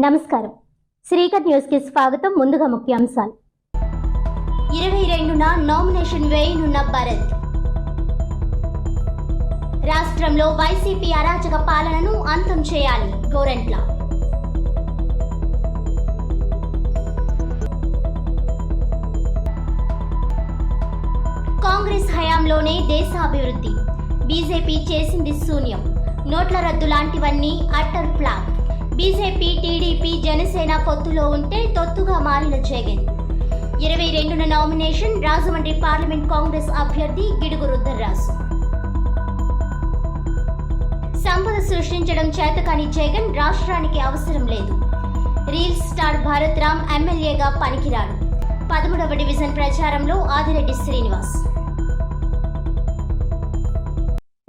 నమస్కారం. శ్రీకత్ న్యూస్ కి స్వాగతం. ముందుగా ముఖ్యాంశాలు. 22న నామినేషన్ వేయనున్న భరత్. రాష్ట్రంలో వైసీపీ అరాచక పాలనను అంతం చేయాలి గోరంట్ల. కాంగ్రెస్ హయాంలోనే దేశాభివృద్ధి, బీజేపీ చేసింది శూన్యం. నోట్ల రద్దు లాంటివన్నీ utter flop. BJP, TDP, Janasena పొత్తులో ఉంటే తొత్తుగా మారిన జగన్. 22న నామినేషన్. రాజమండ్రి పార్లమెంట్ కాంగ్రెస్ అభ్యర్థి గిడుగు రుద్రరాజు. సంపద సృష్టించడం చేతకాని జగన్ రాష్ట్రానికి అవసరం లేదు. రీల్ స్టార్ భారత్ రామ్ ఎమ్మెల్యేగా పనికిరాడు. 13వ డివిజన్ ప్రచారంలో ఆదిరెడ్డి శ్రీనివాస్.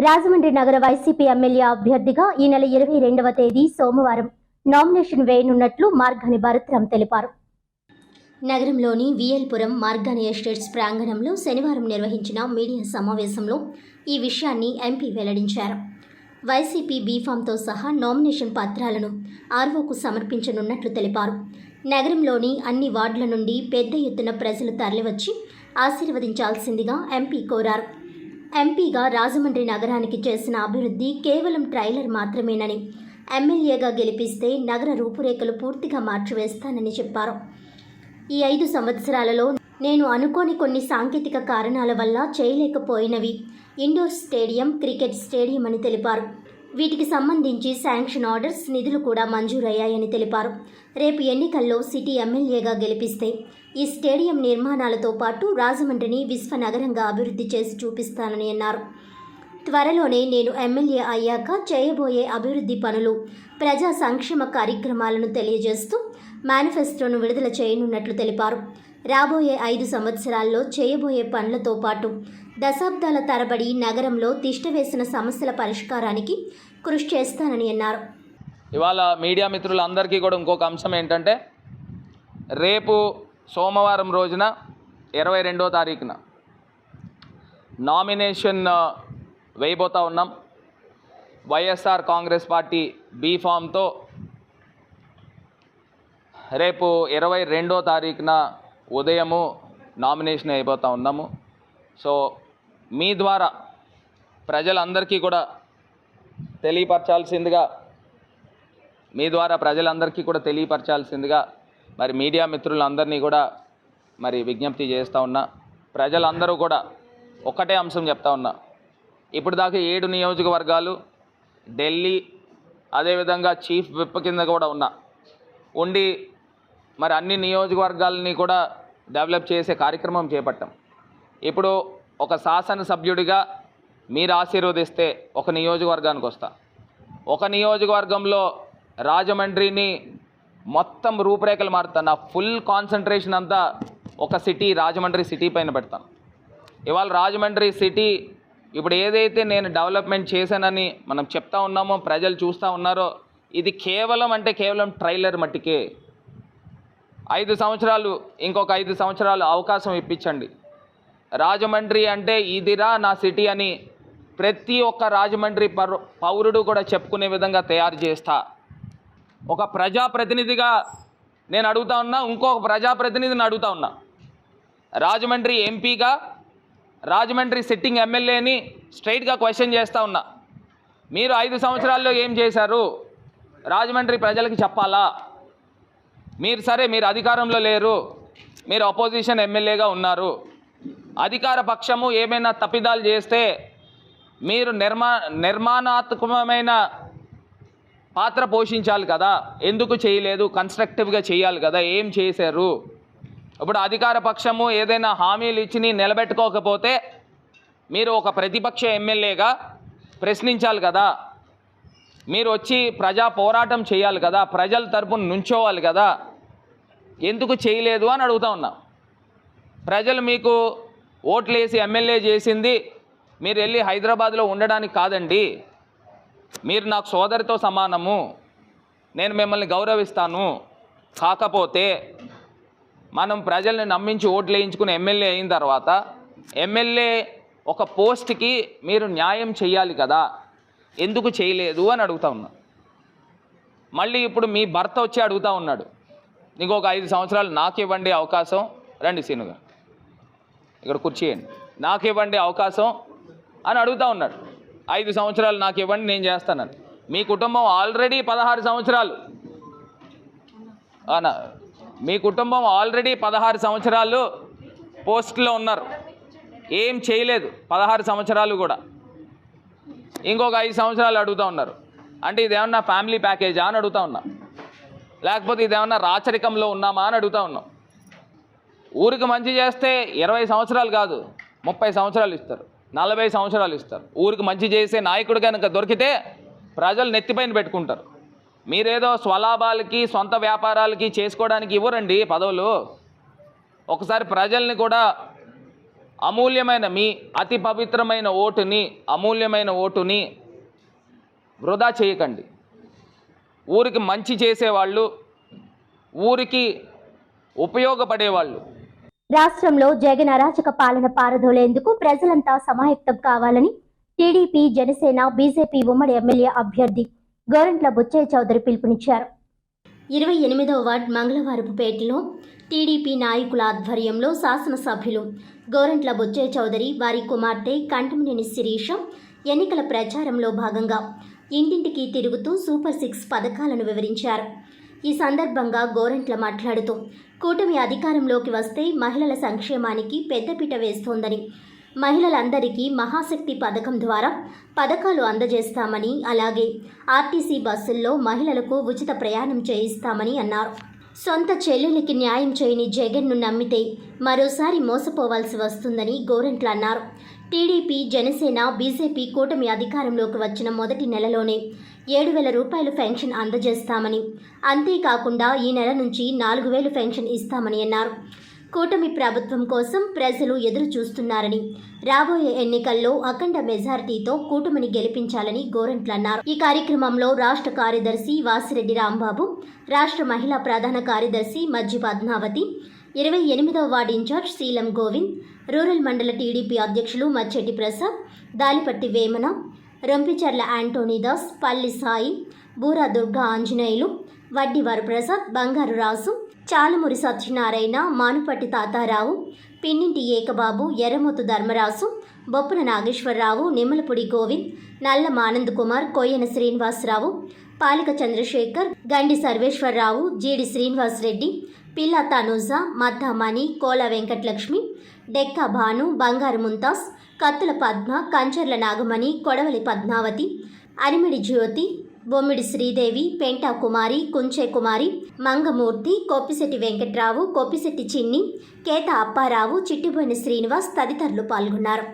రాజమండ్రి నగర వైసీపీ ఎమ్మెల్యే అభ్యర్థిగా ఈ నెల 22వ తేదీ సోమవారం నామినేషన్ వేయనున్నట్లు మార్గాని భరత్రామ్ తెలిపారు. నగరంలోని విఎల్పురం మార్గాని ఎస్టేట్స్ ప్రాంగణంలో శనివారం నిర్వహించిన మీడియా సమావేశంలో ఈ విషయాన్ని ఎంపీ వెల్లడించారు. వైసీపీ బీఫామ్తో సహా నామినేషన్ పత్రాలను ఆర్ఓకు సమర్పించనున్నట్లు తెలిపారు. నగరంలోని అన్ని వార్డుల నుండి పెద్ద ఎత్తున ప్రజలు తరలివచ్చి ఆశీర్వదించాల్సిందిగా ఎంపీ కోరారు. ఎంపీగా రాజమండ్రి నగరానికి చేసిన అభివృద్ధి కేవలం ట్రైలర్ మాత్రమేనని, ఎమ్మెల్యేగా గెలిపిస్తే నగర రూపురేఖలు పూర్తిగా మార్చివేస్తానని చెప్పారు. ఈ 5 సంవత్సరాలలో నేను అనుకోని కొన్ని సాంకేతిక కారణాల వల్ల చేయలేకపోయినవి ఇండోర్ స్టేడియం, క్రికెట్ స్టేడియం అని తెలిపారు. వీటికి సంబంధించి శాంక్షన్ ఆర్డర్స్, నిధులు కూడా మంజూరయ్యాయని తెలిపారు. రేపు ఎన్నికల్లో సిటీ ఎమ్మెల్యేగా గెలిపిస్తే ఈ స్టేడియం నిర్మాణాలతో పాటు రాజమండ్రిని విశ్వనగరంగా అభివృద్ధి చేసి చూపిస్తానని అన్నారు. త్వరలోనే నేను ఎమ్మెల్యే అయ్యాక చేయబోయే అభివృద్ధి పనులు, ప్రజా సంక్షేమ కార్యక్రమాలను తెలియజేస్తూ మేనిఫెస్టోను విడుదల చేయనున్నట్లు తెలిపారు. రాబోయే 5 సంవత్సరాల్లో చేయబోయే పనులతో పాటు దశాబ్దాల తరబడి నగరంలో తిష్టవేసిన సమస్యల పరిష్కారానికి కృషి చేస్తానని అన్నారు. ఇవాళ మీడియా మిత్రులందరికీ కూడా ఇంకొక అంశం ఏంటంటే, రేపు సోమవారం రోజున 22వ తారీఖున నామినేషన్ వేయబోతా ఉన్నాం. వైఎస్ఆర్ కాంగ్రెస్ పార్టీ బీఫామ్తో రేపు 22వ తారీఖున ఉదయము నామినేషన్ అయిపోతూ ఉన్నాము. సో మీ ద్వారా ప్రజలందరికీ కూడా తెలియపరచాల్సిందిగా మరి మీడియా మిత్రులందరినీ కూడా మరి విజ్ఞప్తి చేస్తూ ఉన్నా. ప్రజలందరూ కూడా ఒకటే అంశం చెప్తా ఉన్నా. ఇప్పుడు దాకా 7 నియోజకవర్గాలు, ఢిల్లీ, అదేవిధంగా చీఫ్ విప్ కింద కూడా ఉండి మరి అన్ని నియోజకవర్గాలని కూడా డెవలప్ చేసే కార్యక్రమం చేపట్టాం. ఇప్పుడు ఒక శాసనసభ్యుడిగా మీరు ఆశీర్వదిస్తే ఒక నియోజకవర్గానికి వస్తా. ఒక నియోజకవర్గంలో రాజమండ్రిని మొత్తం రూపురేఖలు మారుతాను. నా ఫుల్ కాన్సన్ట్రేషన్ అంతా ఒక సిటీ, రాజమండ్రి సిటీ పైన పెడతాను. ఇవాళ రాజమండ్రి సిటీ ఇప్పుడు ఏదైతే నేను డెవలప్మెంట్ చేశానని మనం చెప్తా ఉన్నామో, ప్రజలు చూస్తూ ఉన్నారో, ఇది కేవలం ట్రైలర్ మట్టికే. 5 సంవత్సరాలు, ఇంకొక 5 సంవత్సరాలు అవకాశం ఇప్పించండి. రాజమండ్రి అంటే ఇదిరా నా సిటీ అని ప్రతి ఒక్క రాజమండ్రి పౌరుడు కూడా చెప్పుకునే విధంగా తయారు చేస్తా. ఒక ప్రజాప్రతినిధిగా నేను అడుగుతా ఉన్నా, ఇంకొక ప్రజాప్రతినిధిని అడుగుతా ఉన్నా. రాజమండ్రి ఎంపీగా, రాజమండ్రి సిట్టింగ్ ఎమ్మెల్యేని స్ట్రైట్గా క్వశ్చన్ చేస్తూ ఉన్నా. మీరు 5 సంవత్సరాల్లో ఏం చేశారు రాజమండ్రి ప్రజలకి చెప్పాలా? మీరు అధికారంలో లేరు, మీరు అపోజిషన్ ఎమ్మెల్యేగా ఉన్నారు. అధికార పక్షము ఏమైనా తప్పిదాలు చేస్తే మీరు నిర్మాణాత్మకమైన పాత్ర పోషించాలి కదా. ఎందుకు చేయలేదు? కన్స్ట్రక్టివ్గా చేయాలి కదా. ఏం చేశారు? ఇప్పుడు అధికార పక్షము ఏదైనా హామీలు ఇచ్చి నిలబెట్టుకోకపోతే మీరు ఒక ప్రతిపక్ష ఎమ్మెల్యేగా ప్రశ్నించాలి కదా. మీరు వచ్చి ప్రజా పోరాటం చేయాలి కదా, ప్రజల తరపున నుంచోవాలి కదా. ఎందుకు చేయలేదు అని అడుగుతా ఉన్నా. ప్రజలు మీకు ఓట్లేసి ఎమ్మెల్యే చేసింది మీరు వెళ్ళి హైదరాబాద్లో ఉండడానికి కాదండి. మీరు నాకు సోదరితో సమానము, నేను మిమ్మల్ని గౌరవిస్తాను. కాకపోతే మనం ప్రజల్ని నమ్మించి ఓట్లు వేయించుకుని ఎమ్మెల్యే అయిన తర్వాత ఎమ్మెల్యే ఒక పోస్ట్కి మీరు న్యాయం చేయాలి కదా. ఎందుకు చేయలేదు అని అడుగుతా ఉన్నా. మళ్ళీ ఇప్పుడు మీ భర్త వచ్చి అడుగుతూ ఉన్నాడు, ఇంకొక 5 సంవత్సరాలు నాకు ఇవ్వండి అవకాశం, రండి సీనుగా ఇక్కడ కూర్చేయండి, నాకు ఇవ్వండి అవకాశం అని అడుగుతూ ఉన్నాడు. 5 సంవత్సరాలు నాకు ఇవ్వండి, నేను చేస్తానని. మీ కుటుంబం ఆల్రెడీ 16 సంవత్సరాలు మీ కుటుంబం ఆల్రెడీ 16 సంవత్సరాలు పోస్ట్లో ఉన్నారు, ఏం చేయలేదు 16 సంవత్సరాలు కూడా. ఇంకొక 5 సంవత్సరాలు అడుగుతూ ఉన్నారు. అంటే ఇదేమన్నా ఫ్యామిలీ ప్యాకేజా అని అడుగుతూ ఉన్నాం, లేకపోతే ఇదేమన్నా రాచరికంలో ఉన్నామా అని అడుగుతూ ఉన్నాం. ఊరికి మంచి చేస్తే 20 సంవత్సరాలు కాదు 30 సంవత్సరాలు ఇస్తారు, 40 సంవత్సరాలు ఇస్తారు. ఊరికి మంచి చేసే నాయకుడు కనుక దొరికితే ప్రజలు నెత్తిపైన పెట్టుకుంటారు. మీరేదో స్వలాభాలకి సొంత వ్యాపారాలకి చేసుకోవడానికి ఇవ్వరండి పదవులు. ఒకసారి ప్రజల్ని కూడా అమూల్యమైన మీ అతి పవిత్రమైన అమూల్యమైన ఓటుని వృధా చేయకండి. ఊరికి మంచి చేసేవాళ్ళు, ఊరికి ఉపయోగపడేవాళ్ళు. రాష్ట్రంలో జగన్ అరాచక పాలన పారదోలేందుకు ప్రజలంతా సమాయత్తం కావాలని టీడీపీ, జనసేన, బీజేపీ ఉమ్మడి ఎమ్మెల్యే అభ్యర్థి గోరంట్ల బుచ్చయ్య చౌదరి పిలుపునిచ్చారు. 28వ వార్డ్ మంగళవారపుపేటలో టీడీపీ నాయకుల ఆధ్వర్యంలో శాసనసభ్యులు గోరంట్ల బుచ్చయ్య చౌదరి, వారి కుమార్తె కంఠమనేని శిరీష ఎన్నికల ప్రచారంలో భాగంగా ఇంటింటికి తిరుగుతూ సూపర్ 6 పథకాలను వివరించారు. ఈ సందర్భంగా గోరంట్ల మాట్లాడుతూ కూటమి అధికారంలోకి వస్తే మహిళల సంక్షేమానికి పెద్దపీట వేస్తోందని, మహిళలందరికీ మహాశక్తి పథకం ద్వారా పథకాలు అందజేస్తామని, అలాగే ఆర్టీసీ బస్సుల్లో మహిళలకు ఉచిత ప్రయాణం చేయిస్తామని అన్నారు. సొంత చెల్లెలికి న్యాయం చేయని జగన్ను నమ్మితే మరోసారి మోసపోవాల్సి వస్తుందని గోరంట్ల అన్నారు. టీడీపీ, జనసేన, బీజేపీ కూటమి అధికారంలోకి వచ్చిన మొదటి నెలలోనే 7,000 రూపాయలు పెన్షన్ అందజేస్తామని, అంతేకాకుండా ఈ నెల నుంచి 4,000 పెన్షన్ ఇస్తామని అన్నారు. కూటమి ప్రభుత్వం కోసం ప్రజలు ఎదురు చూస్తున్నారని, రాబోయే ఎన్నికల్లో అఖండ మెజారిటీతో కూటమిని గెలిపించాలని గోరంట్ల అన్నారు. ఈ కార్యక్రమంలో రాష్ట్ర కార్యదర్శి వాసిరెడ్డి రాంబాబు, రాష్ట్ర మహిళా ప్రధాన కార్యదర్శి మజ్జి పద్మావతి, 28వ వార్డు ఇన్ఛార్జ్ శీలం గోవింద్, రూరల్ మండల టీడీపీ అధ్యక్షులు మచ్చెట్టి ప్రసాద్, దాలిపట్టి వేమన, రొంపిచర్ల యాంటోనీదాస్, పల్లి సాయి, బూరా దుర్గా ఆంజనేయులు, వడ్డి వరప్రసాద్, బంగారు రాసు, చాలమూరి సత్యనారాయణ, మానుపట్టి తాతారావు, పిన్నింటి ఏకబాబు, ఎర్రమొత్తు ధర్మరాసు, బొప్పున నాగేశ్వరరావు, నిమ్మలపూడి గోవింద్, నల్ల ఆనంద్ కుమార్, కొయ్యన శ్రీనివాసరావు, పాలిక చంద్రశేఖర్, గండి సర్వేశ్వరరావు, జీడి శ్రీనివాసరెడ్డి, పిల్ల తనూజా, మద్దామణి, కోల వెంకటలక్ష్మి, డెక్కా భాను, బంగారు ముంతాజ్, కత్తుల పద్మ, కంచర్ల నాగమణి, కొడవలి పద్మావతి, అరిమిడి జ్యోతి, బొమ్మిడి శ్రీదేవి, పెంటా కుమారి, కుంచే కుమారి, మంగమూర్తి, కొప్పిశెట్టి వెంకట్రావు, కొప్పిశెట్టి చిన్ని, కేత అప్పారావు, చిట్టిబోయిన శ్రీనివాస్ తదితరులు పాల్గొన్నారు.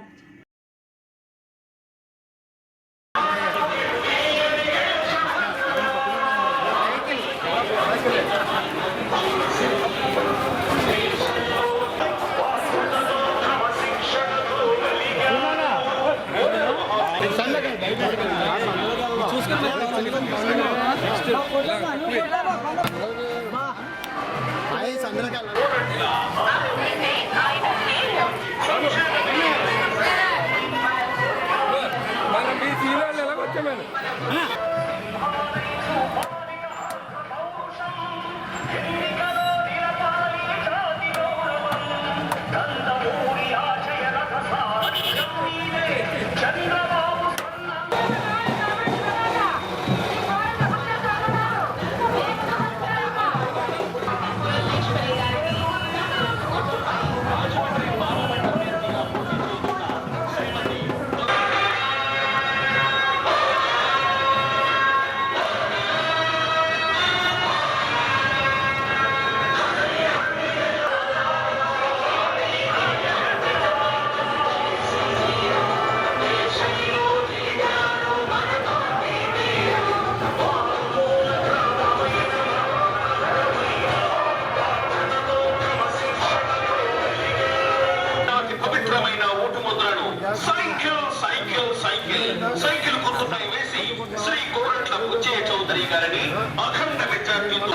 సైకిల్ గుర్తుపై వేసి శ్రీ గోరంట్ల బుచ్చయ్య చౌదరి గారిని అఖండ మెజార్టీతో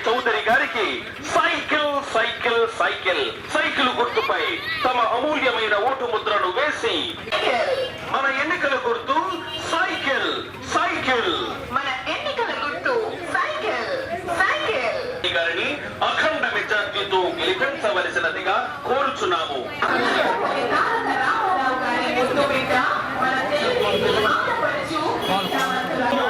చౌదరి గారికి సైకిల్ సైకిల్ సైకిల్ సైకిల్ గుర్తుపై తమ అమూల్యమైన ఓటు ముద్రను వేసి మన ఎన్నికల గుర్తు సైకిల్ సైకిల్ మన ఎన్నికల గుర్తు సైకిల్ సైకిల్ గారిని అఖండ మెజార్టీతో గెలిపించవలసినదిగా కోరుచున్నాము.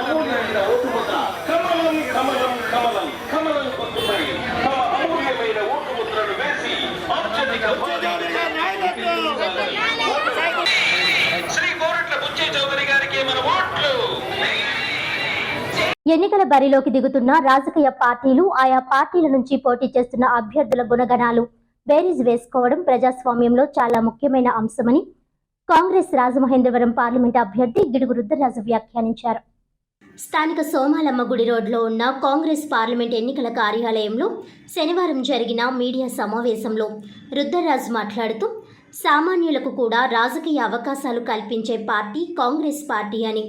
అమూల్యమైన ఓటు ముద్ర కమలం కమలం కమలం కమలం గుర్తుపై తమ అమూల్యమైన ఓటు ముద్రను వేసి అత్యధిక శ్రీ కోరట్ల బుచ్చే చౌదరి గారికి మన ఓట్లు. ఎన్నికల బరిలోకి దిగుతున్న రాజకీయ పార్టీలు ఆయా పార్టీల నుంచి పోటీ చేస్తున్న అభ్యర్థుల గుణగణాలు బేరీజ్ వేసుకోవడం ప్రజాస్వామ్యంలో చాలా ముఖ్యమైన అంశమని కాంగ్రెస్ రాజమహేంద్రవరం పార్లమెంట్ అభ్యర్థి గిడుగు రుద్రరాజు వ్యాఖ్యానించారు. స్థానిక సోమాలమ్మ గుడి రోడ్లో ఉన్న కాంగ్రెస్ పార్లమెంట్ ఎన్నికల కార్యాలయంలో శనివారం జరిగిన మీడియా సమావేశంలో రుద్రరాజు మాట్లాడుతూ సామాన్యులకు కూడా రాజకీయ అవకాశాలు కల్పించే పార్టీ కాంగ్రెస్ పార్టీ అని,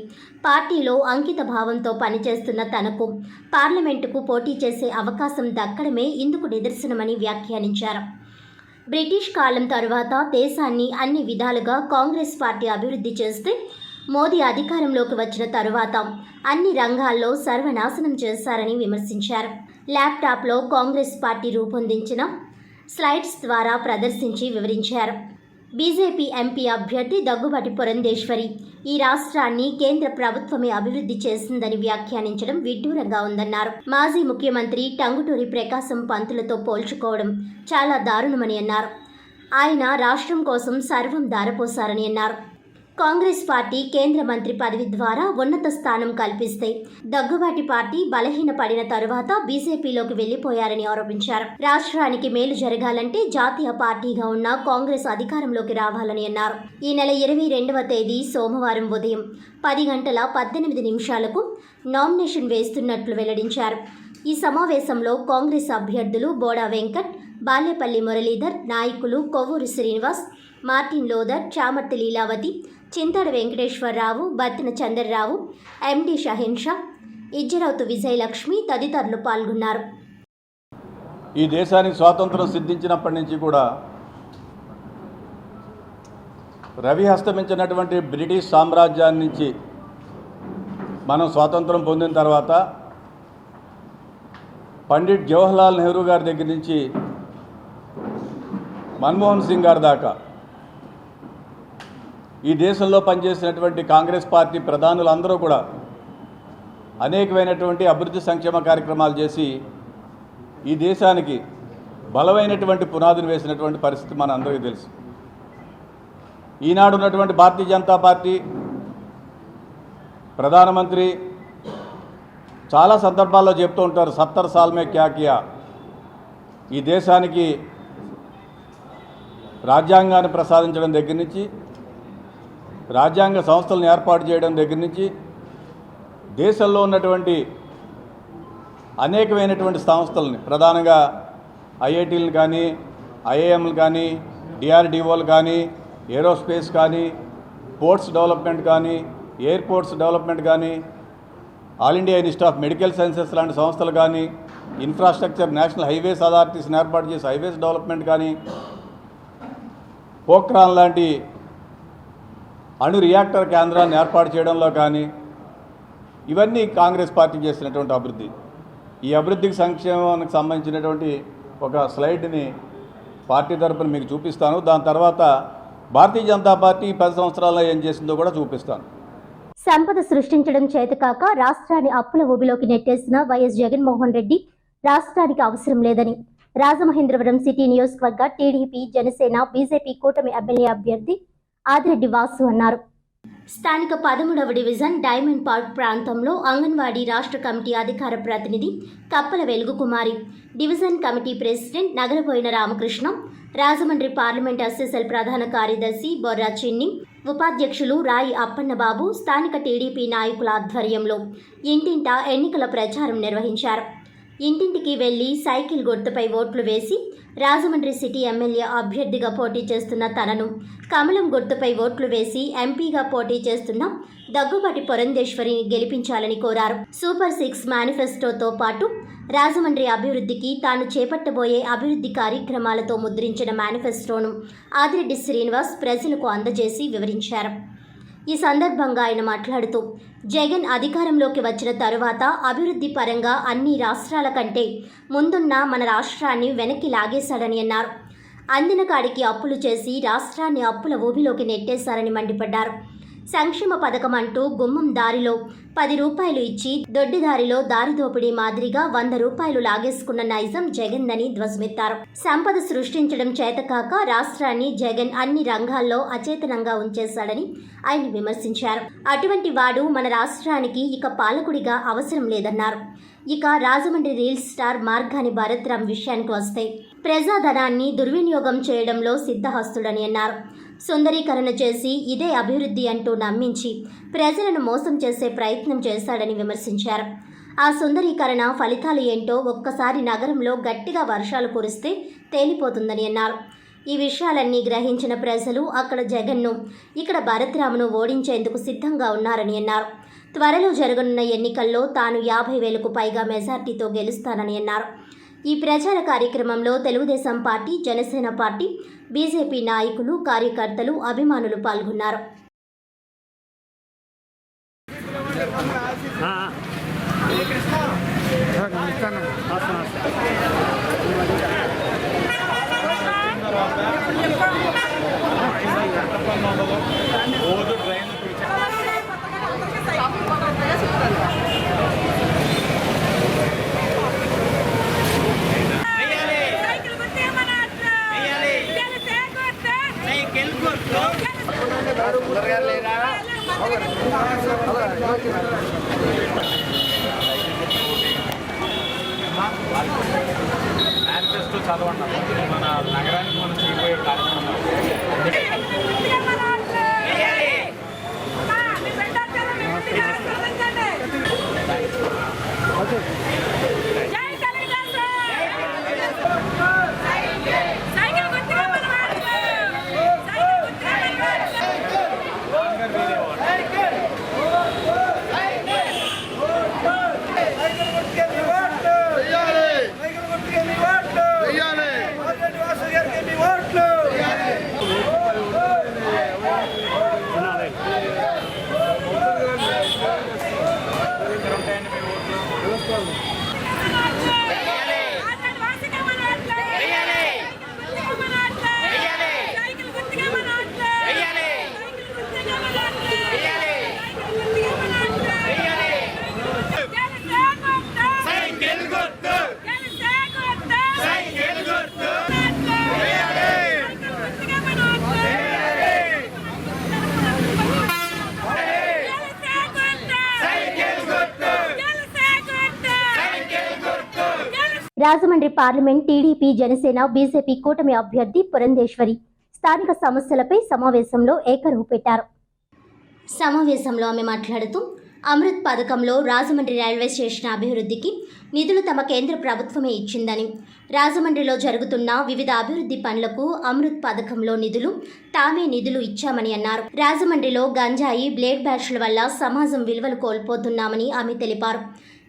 పార్టీలో అంకిత భావంతో పనిచేస్తున్న తనకు పార్లమెంటుకు పోటీ చేసే అవకాశం దక్కడమే ఇందుకు నిదర్శనమని వ్యాఖ్యానించారు. బ్రిటిష్ కాలం తర్వాత దేశాన్ని అన్ని విధాలుగా కాంగ్రెస్ పార్టీ అభివృద్ధి చేస్తే మోదీ అధికారంలోకి వచ్చిన తరువాత అన్ని రంగాల్లో సర్వనాశనం చేశారని విమర్శించారు. ల్యాప్టాప్లో కాంగ్రెస్ పార్టీ రూపొందించిన స్లైడ్స్ ద్వారా ప్రదర్శించి వివరించారు. బీజేపీ ఎంపీ అభ్యర్థి దగ్గుబాటి పురంధేశ్వరి ఈ రాష్ట్రాన్ని కేంద్ర ప్రభుత్వమే అభివృద్ధి చేసిందని వ్యాఖ్యానించడం విడ్డూరంగా ఉందన్నారు. మాజీ ముఖ్యమంత్రి టంగుటూరి ప్రకాశం పంతులతో పోల్చుకోవడం చాలా దారుణమని అన్నారు. ఆయన రాష్ట్రం కోసం సర్వం దారపోశారని అన్నారు. కాంగ్రెస్ పార్టీ కేంద్ర మంత్రి పదవి ద్వారా ఉన్నత స్థానం కల్పిస్తే దగ్గుబాటి పార్టీ బలహీనపడిన తరువాత బీజేపీలోకి వెళ్లిపోయారని ఆరోపించారు. రాష్ట్రానికి మేలు జరగాలంటే జాతీయ పార్టీగా ఉన్న కాంగ్రెస్ అధికారంలోకి రావాలని అన్నారు. ఈ నెల 22వ తేదీ సోమవారం ఉదయం 10:18 నామినేషన్ వేస్తున్నట్లు వెల్లడించారు. ఈ సమావేశంలో కాంగ్రెస్ అభ్యర్థులు బోడా వెంకట్, బాలేపల్లి మురళీధర్, నాయకులు కొవ్వూరు శ్రీనివాస్, మార్టిన్ లోదర్, చామర్తి లీలావతి, చింతడ వెంకటేశ్వరరావు, బత్తిన చంద్రరావు, ఎండి షహీన్ షా, ఇజ్జరౌతు విజయలక్ష్మి తదితరులు పాల్గొన్నారు. ఈ దేశానికి స్వాతంత్రం సిద్ధించినప్పటి నుంచి కూడా రవి హస్తమించినటువంటి బ్రిటిష్ సామ్రాజ్యాన్ని నుంచి మనం స్వాతంత్రం పొందిన తర్వాత పండిట్ జవహర్లాల్ నెహ్రూ గారి దగ్గర నుంచి మన్మోహన్ సింగ్ గారి దాకా ఈ దేశంలో పనిచేసినటువంటి కాంగ్రెస్ పార్టీ ప్రధానులందరూ కూడా అనేకమైనటువంటి అభివృద్ధి సంక్షేమ కార్యక్రమాలు చేసి ఈ దేశానికి బలమైనటువంటి పునాదులు వేసినటువంటి పరిస్థితి మన అందరికీ తెలుసు. ఈనాడు ఉన్నటువంటి భారతీయ జనతా పార్టీ ప్రధానమంత్రి చాలా సందర్భాల్లో చెప్తూ ఉంటారు, 70 సాల్ మే క్యా కియా. ఈ దేశానికి రాజ్యాంగాన్ని ప్రసాదించడం దగ్గర నుంచి, రాజ్యాంగ సంస్థలను ఏర్పాటు చేయడం దగ్గర నుంచి, దేశంలో ఉన్నటువంటి అనేకమైనటువంటి సంస్థలని ప్రధానంగా ఐఐటీలను కానీ, ఐఐఎంలు కానీ, డిఆర్డిఓలు కానీ, ఏరోస్పేస్ కానీ, పోర్ట్స్ డెవలప్మెంట్ కానీ, ఎయిర్పోర్ట్స్ డెవలప్మెంట్ కానీ, all India institute of medical sciences లాంటి సంస్థలు కానీ, ఇన్ఫ్రాస్ట్రక్చర్ నేషనల్ హైవేస్ అథారిటీస్ని ఏర్పాటు చేసి హైవేస్ డెవలప్మెంట్ కానీ, పోఖ్రాన్ లాంటి అణు రియాక్టర్ కేంద్రాన్ని ఏర్పాటు చేయడంలో కానీ, ఇవన్నీ కాంగ్రెస్ పార్టీ చేసినటువంటి అభివృద్ధి. ఈ అభివృద్ధికి సంక్షేమానికి సంబంధించినటువంటి ఒక స్లైడ్ని పార్టీ తరపున మీకు చూపిస్తాను. దాని తర్వాత భారతీయ జనతా పార్టీ 10 సంవత్సరాల్లో ఏం చేసిందో కూడా చూపిస్తాను. సంపద సృష్టించడం చేతకాక రాష్ట్రాన్ని అప్పుల ఊబిలోకి నెట్టేసిన వైఎస్ జగన్మోహన్ రెడ్డి రాష్ట్రానికి అవసరం లేదని రాజమహేంద్రవరం సిటీ నియోజకవర్గ టీడీపీ, జనసేన, బీజేపీ కూటమి ఎమ్మెల్యే అభ్యర్థి ఆదిరెడ్డి వాసు అన్నారు. స్థానిక 13వ డివిజన్ డైమండ్ పార్క్ ప్రాంతంలో అంగన్వాడీ రాష్ట్ర కమిటీ అధికార ప్రతినిధి Kappala Velugu Kumari, division committee president Nagaraboina Ramakrishna, Rajahmundry parliament SSL ప్రధాన కార్యదర్శి బొర్రా చిన్ని, ఉపాధ్యక్షులు రాయి అప్పన్నబాబు, స్థానిక టీడీపీ నాయకుల ఆధ్వర్యంలో ఇంటింటా ఎన్నికల ప్రచారం నిర్వహించారు. ఇంటింటికి వెళ్లి సైకిల్ గుర్తుపై ఓట్లు వేసి రాజమండ్రి సిటీ ఎమ్మెల్యే అభ్యర్థిగా పోటీ చేస్తున్న తనను, కమలం గుర్తుపై ఓట్లు వేసి ఎంపీగా పోటీ చేస్తున్న దగ్గుబాటి పురంధేశ్వరిని గెలిపించాలని కోరారు. సూపర్ 6 మేనిఫెస్టోతో పాటు రాజమండ్రి అభివృద్ధికి తాను చేపట్టబోయే అభివృద్ధి కార్యక్రమాలతో ముద్రించిన మేనిఫెస్టోను ఆదిరెడ్డి శ్రీనివాస్ ప్రజలకు అందజేసి వివరించారు. ఈ సందర్భంగా ఆయన మాట్లాడుతూ, జగన్ అధికారంలోకి వచ్చిన తరువాత అభివృద్ధి పరంగా అన్ని రాష్ట్రాల కంటే ముందున్న మన రాష్ట్రాన్ని వెనక్కి లాగేశాడని అన్నారు. అందిన కాడికి అప్పులు చేసి రాష్ట్రాన్ని అప్పుల ఊబిలోకి నెట్టేశారని మండిపడ్డారు. సంక్షేమ పథకం అంటూ గుమ్మం దారిలో 10 రూపాయలు ఇచ్చి దొడ్డిదారిలో దారి దోపిడీ మాదిరిగా 100 రూపాయలు లాగేసుకున్న నైజం జగన్దని ధ్వజమెత్తారు. సంపద సృష్టించడం చేతకాక రాష్ట్రాన్ని జగన్ అన్ని రంగాల్లో అచేతనంగా ఉంచేశాడని ఆయన విమర్శించారు. అటువంటి వాడు మన రాష్ట్రానికి ఇక పాలకుడిగా అవసరం లేదన్నారు. ఇక రాజమండ్రి రీల్ స్టార్ మార్గాని భారత్రామ్ విషయానికి వస్తే ప్రజాధనాన్ని దుర్వినియోగం చేయడంలో సిద్ధహస్తుడని అన్నారు. సుందరీకరణ చేసి ఇదే అభివృద్ధి అంటూ నమ్మించి ప్రజలను మోసం చేసే ప్రయత్నం చేశాడని విమర్శించారు. ఆ సుందరీకరణ ఫలితాలు ఏంటో ఒక్కసారి నగరంలో గట్టిగా వర్షాలు కురిస్తే తేలిపోతుందని అన్నారు. ఈ విషయాలన్నీ గ్రహించిన ప్రజలు అక్కడ జగన్ను, ఇక్కడ భరత్రామ్ను ఓడించేందుకు సిద్ధంగా ఉన్నారని అన్నారు. త్వరలో జరగనున్న ఎన్నికల్లో తాను 50,000కు పైగా మెజార్టీతో గెలుస్తానని అన్నారు. ఈ ప్రచార కార్యక్రమంలో Telugu Desam party, Janasena party, BJP నాయకులు, కార్యకర్తలు, అభిమానులు పాల్గొన్నారు. మేనిఫెస్టో చదవన్నారు. మన నగరానికి మనం చేయబోయే కార్యక్రమం Rajahmundry parliament TDP, Janasena, BJP కూటమి అభ్యర్థి పురంధేశ్వరి స్థానిక సమస్యలపై సమావేశంలో ఏకరువు పెట్టారు. సమావేశంలో ఆమె మాట్లాడుతూ, అమృత్ పథకంలో రాజమండ్రి రైల్వే స్టేషన్ అభివృద్ధికి నిధులు తమ కేంద్ర ప్రభుత్వమే ఇచ్చిందని, రాజమండ్రిలో జరుగుతున్న వివిధ అభివృద్ధి పనులకు అమృత్ పథకంలో నిధులు తామే నిధులు ఇచ్చామని అన్నారు. రాజమండ్రిలో గంజాయి, బ్లేడ్ బ్యాచ్ల వల్ల సమాజం విలువలు కోల్పోతున్నామని ఆమె తెలిపారు.